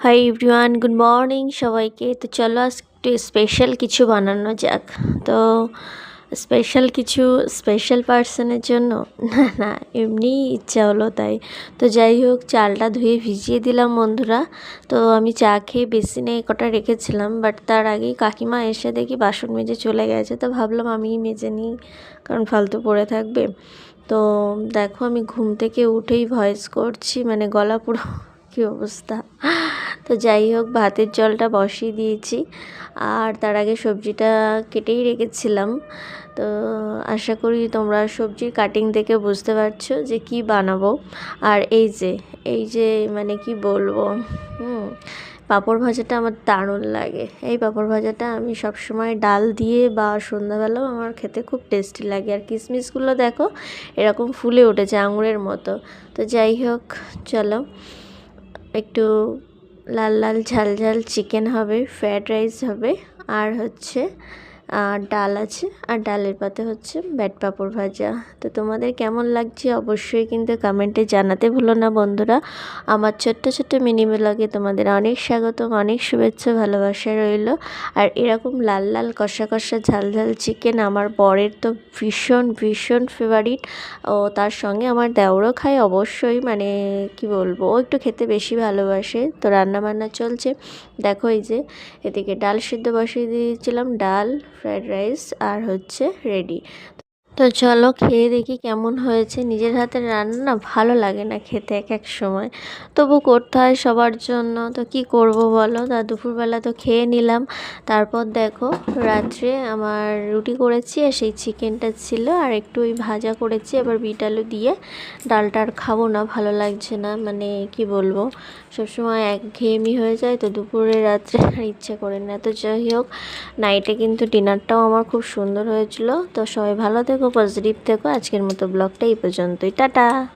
Hi everyone, good morning সবাইকে। তো চলো আজ একটু স্পেশাল কিছু বানানো যাক। তো স্পেশাল পার্সনের জন্য না এমনিই ইচ্ছা হলো তাই। তো যাই হোক, চালটা ধুয়ে ভিজিয়ে দিলাম বন্ধুরা। তো আমি চা খেয়ে বেসিনে কটা রেখেছিলাম, বাট তার আগেই কাকিমা এসে দেখি বাসন মেজে চলে গেছে। তো ভাবলাম আমিই মেজে নিই, কারণ ফালতু পড়ে থাকবে। তো দেখো, আমি ঘুম থেকে উঠেই ভয়েস করছি, মানে গলা পুরো কী অবস্থা। তো যাই হোক, ভাতের জলটা বসিয়ে দিয়েছি, আর তার আগে সবজিটা কেটেই রেখেছিলাম। তো আশা করি তোমরা সবজির কাটিং থেকে বুঝতে পারছো যে কি বানাবো। আর এই যে মানে কি বলবো, পাঁপড় ভাজাটা আমার দারুণ লাগে। এই পাঁপড় ভাজাটা আমি সবসময় ডাল দিয়ে বা সন্ধ্যাবেলাও আমার খেতে খুব টেস্টি লাগে। আর কিশমিশগুলো দেখো এরকম ফুলে উঠেছে আঙুরের মতো। তো যাই হোক, চলো একটু লাল লাল ঝাল ঝাল চিকেন হবে, ফ্রায়েড রাইস হবে, আর হচ্ছে ডাল আছে, আর ডালের পাতে হচ্ছে ব্যাট পাঁপড় ভাজা। তো তোমাদের কেমন লাগছে অবশ্যই কিন্তু কমেন্টে জানাতে ভুলো না বন্ধুরা। আমার ছোট্ট ছোট্ট মিনি ব্লগে তোমাদের অনেক স্বাগতম, অনেক শুভেচ্ছা, ভালোবাসা রইল। আর এরকম লাল লাল কষা কষা ঝাল ঝাল চিকেন আমার বরের তো ভীষণ ভীষণ ফেভারিট। ও তার সঙ্গে আমার দেওরও খায় অবশ্যই, মানে কি বলবো, ও একটু খেতে বেশি ভালোবাসে। তো রান্না বান্না চলছে দেখো। এই যে এদিকে ডাল সিদ্ধ বসিয়ে দিয়েছিলাম, ডাল, ফ্রায়েড রাইস আর হচ্ছে রেডি। তো চলো খেয়ে দেখি কেমন হয়েছে। নিজের হাতের রান্না না ভালো লাগে না খেতে এক এক সময়, তবু করতে হয় সবার জন্য। তো কি করব বলো। তা দুপুরবেলা তো খেয়ে নিলাম, তারপর দেখো রাত্রে আমার রুটি করেছি, আর সেই চিকেনটা ছিল, আর একটু ওই ভাজা করেছি। আবার বিট আলু দিয়ে ডালটা আর খাবো না, ভালো লাগছে না, মানে কি বলবো, সবসময় একঘেয়েমি হয়ে যায়। তো দুপুরে রাত্রে আর ইচ্ছে করে না। তো যাই হোক, নাইটে কিন্তু ডিনারটাও আমার খুব সুন্দর হয়েছিল। তো সবাই ভালো থেকো, পজিটিভ থেকো। আজকের মতো ব্লগটা এই পর্যন্তই, টাটা।